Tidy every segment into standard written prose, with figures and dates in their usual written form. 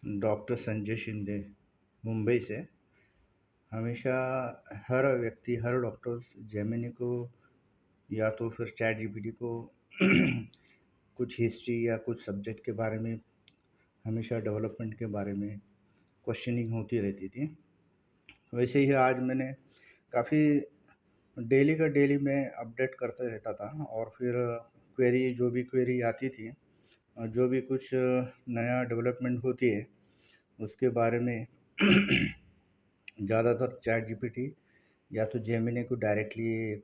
Doctor Sanjay Shinde Mumbai से। हमेशा हर व्यक्ति, हर डॉक्टर जेमिनी को या तो फिर चैट जीपीटी को कुछ हिस्ट्री या कुछ सब्जेक्ट के बारे में, हमेशा डेवलपमेंट के बारे में क्वेश्चनिंग होती रहती थी। वैसे ही आज मैंने काफ़ी डेली का डेली मैं अपडेट करते रहता था, और फिर क्वेरी, जो भी क्वेरी आती थी और जो भी कुछ नया डेवलपमेंट होती है उसके बारे में ज़्यादातर चैट जीपीटी या तो जेमिनी को डायरेक्टली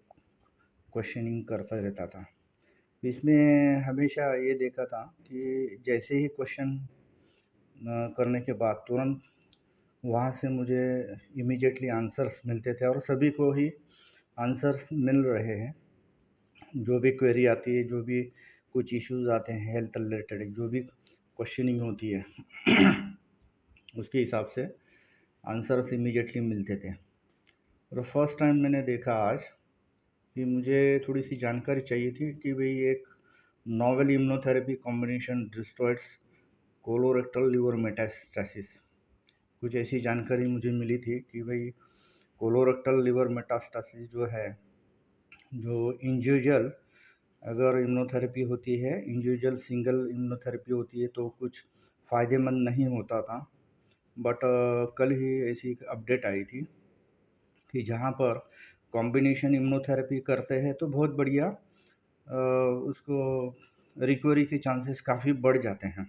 क्वेश्चनिंग करता रहता था। इसमें हमेशा ये देखा था कि जैसे ही क्वेश्चन करने के बाद तुरंत वहाँ से मुझे इमीडिएटली आंसर्स मिलते थे, और सभी को ही आंसर्स मिल रहे हैं। जो भी क्वेरी आती है, जो भी कुछ इश्यूज आते हैं हेल्थ रिलेटेड, जो भी क्वेश्चनिंग होती है उसके हिसाब से आंसर्स इमीडिएटली मिलते थे। और फर्स्ट टाइम मैंने देखा आज कि मुझे थोड़ी सी जानकारी चाहिए थी कि भाई एक novel immunotherapy combination destroys colorectal liver metastasis, कुछ ऐसी जानकारी मुझे मिली थी कि भाई कोलोरेक्टल लिवर मेटास्टेसिस जो है, जो इंडिविजुअल अगर इम्यूनोथेरेपी होती है, इंडिविजुअल सिंगल इम्यूनोथेरेपी होती है तो कुछ फ़ायदेमंद नहीं होता था। बट कल ही ऐसी एक अपडेट आई थी कि जहाँ पर कॉम्बिनेशन इम्यूनोथेरेपी करते हैं तो बहुत बढ़िया उसको रिकवरी के चांसेस काफ़ी बढ़ जाते हैं।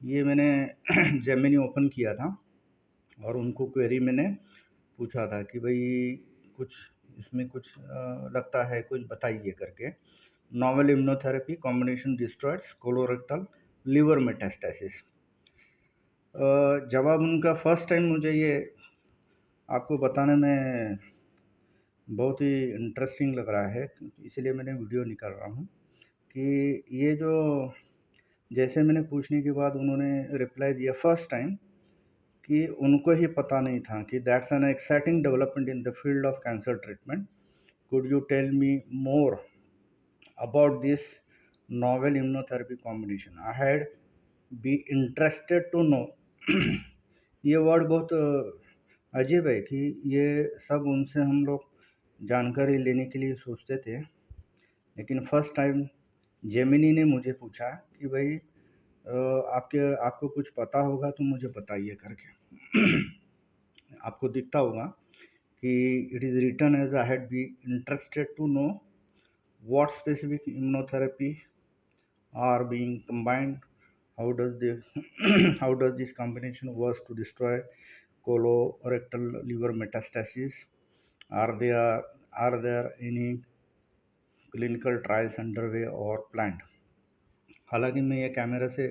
ये मैंने जेमिनी ओपन किया था और उनको क्वेरी मैंने पूछा था कि भाई कुछ इसमें कुछ लगता है, कुछ बताइए करके। Novel immunotherapy combination destroys colorectal liver metastasis. जवाब उनका फर्स्ट टाइम मुझे ये आपको बताने में बहुत ही इंटरेस्टिंग लग रहा है, इसलिए मैंने वीडियो निकाल रहा हूँ कि ये जो जैसे मैंने पूछने के बाद उन्होंने रिप्लाई दिया फर्स्ट टाइम कि उनको ही पता नहीं था कि that's an exciting development in the field of cancer treatment, could you tell me more about this novel immunotherapy combination, I had be interested to know। ये वर्ड बहुत अजीब है कि ये सब उनसे हम लोग जानकारी लेने के लिए सोचते थे, लेकिन फर्स्ट टाइम जेमिनी ने मुझे पूछा कि भाई आपको कुछ पता होगा तो मुझे बताइए करके। आपको दिखता होगा कि it is written as I had be interested to know what specific immunotherapy are being combined, how does the how does this combination works to destroy colorectal liver metastasis, are there any clinical trials underway or planned। हालांकि मैं ये camera से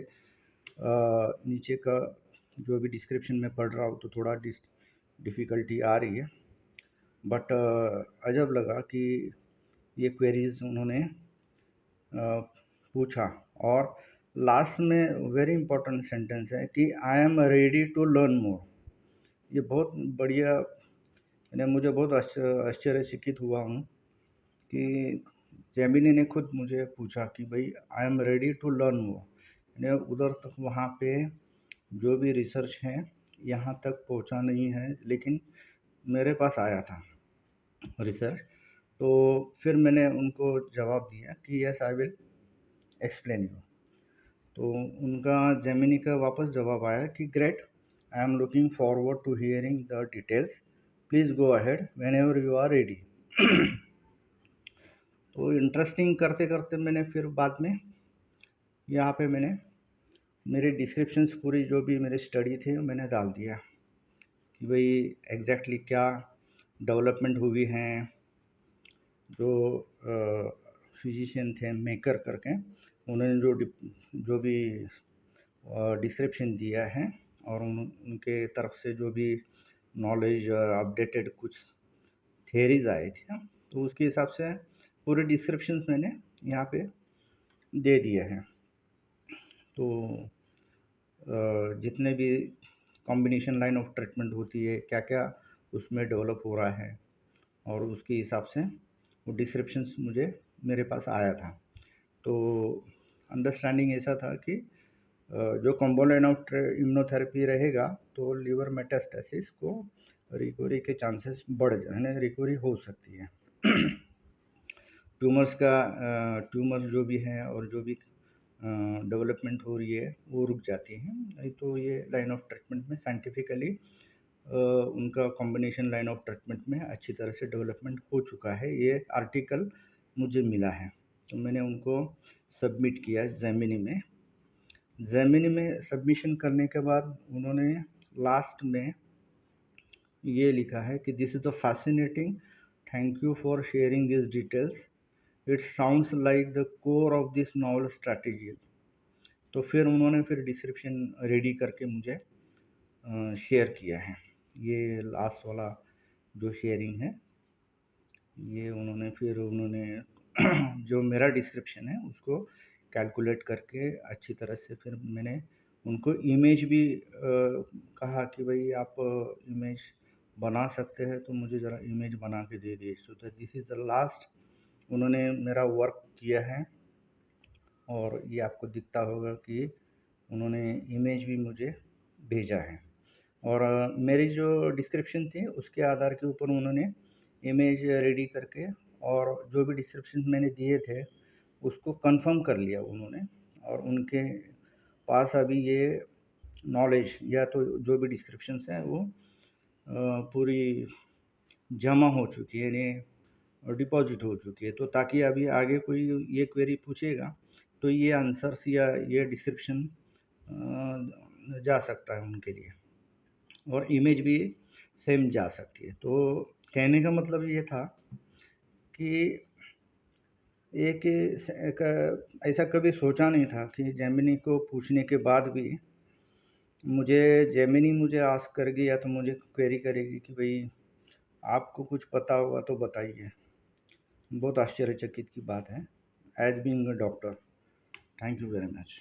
नीचे का जो भी description में पढ़ रहा हूँ तो थोड़ा डिफ़िकल्टी आ रही है, बट अजब लगा कि ये क्वेरीज उन्होंने पूछा। और लास्ट में वेरी इंपॉर्टेंट सेंटेंस है कि I am ready to learn more. ये बहुत बढ़िया, यानी मुझे बहुत आश्चर्यचकित हुआ हूँ कि जेमिनी ने खुद मुझे पूछा कि भाई I am ready to learn more, यानी उधर तक वहाँ पे जो भी रिसर्च है यहाँ तक पहुँचा नहीं है, लेकिन मेरे पास आया था रिसर्च। तो फिर मैंने उनको जवाब दिया कि yes I will explain you. तो उनका जेमिनी का वापस जवाब आया कि great, I am looking forward to hearing the details, please go ahead whenever you are ready. तो इंटरेस्टिंग करते करते मैंने फिर बाद में यहाँ पे मैंने मेरे डिस्क्रिप्शंस पूरी जो भी मेरे स्टडी थे मैंने डाल दिया कि भाई एग्जैक्टली क्या डेवलपमेंट हुई हैं। जो फिजिशियन थे मेकर करके, उन्होंने जो भी डिस्क्रिप्शन दिया है और उनके तरफ से जो भी नॉलेज अपडेटेड कुछ थियरीज आए थे, तो उसके हिसाब से पूरे डिस्क्रिप्शन मैंने यहाँ पे दे दिए हैं। तो जितने भी कॉम्बिनेशन लाइन ऑफ ट्रीटमेंट होती है, क्या क्या उसमें डेवलप हो रहा है, और उसके हिसाब से वो डिस्क्रिप्शंस मुझे मेरे पास आया था। तो अंडरस्टैंडिंग ऐसा था कि जो कॉम्बो लाइन ऑफ इम्यूनोथेरेपी रहेगा तो लिवर मेटास्टेसिस को रिकवरी के चांसेस बढ़ जाए, रिकवरी हो सकती है। ट्यूमर्स जो भी हैं और जो भी डेवलपमेंट हो रही है वो रुक जाती है। नहीं तो ये लाइन ऑफ ट्रीटमेंट में साइंटिफिकली उनका कॉम्बिनेशन लाइन ऑफ ट्रीटमेंट में अच्छी तरह से डेवलपमेंट हो चुका है। ये आर्टिकल मुझे मिला है तो मैंने उनको सबमिट किया जेमिनी में। जेमिनी में सबमिशन करने के बाद उन्होंने लास्ट में ये लिखा है कि this is a fascinating, thank you for sharing this details, it sounds like the core of this novel strategy. तो फिर उन्होंने डिस्क्रिप्शन रेडी करके मुझे शेयर किया है। ये लास्ट वाला जो शेयरिंग है ये उन्होंने जो मेरा डिस्क्रिप्शन है उसको कैलकुलेट करके अच्छी तरह से फिर मैंने उनको इमेज भी कहा कि भाई आप इमेज बना सकते हैं तो मुझे ज़रा इमेज बना के दे दिए। So this is the last उन्होंने मेरा वर्क किया है और ये आपको दिखता होगा कि उन्होंने इमेज भी मुझे भेजा है। और मेरी जो डिस्क्रिप्शन थी उसके आधार के ऊपर उन्होंने इमेज रेडी करके और जो भी डिस्क्रिप्शन मैंने दिए थे उसको कंफर्म कर लिया उन्होंने। और उनके पास अभी ये नॉलेज या तो जो भी डिस्क्रिप्शंस हैं वो पूरी जमा हो चुकी है, यानी डिपॉजिट हो चुकी है। तो ताकि अभी आगे कोई ये क्वेरी पूछेगा तो ये आंसर्स या ये डिस्क्रिप्शन जा सकता है उनके लिए और इमेज भी सेम जा सकती है। तो कहने का मतलब ये था कि एक ऐसा कभी सोचा नहीं था कि जेमिनी को पूछने के बाद भी जेमिनी मुझे आस्क करेगी या तो मुझे क्वेरी करेगी कि भाई आपको कुछ पता होगा तो बताइए। बहुत आश्चर्यचकित की बात है as being a doctor. Thank you very much.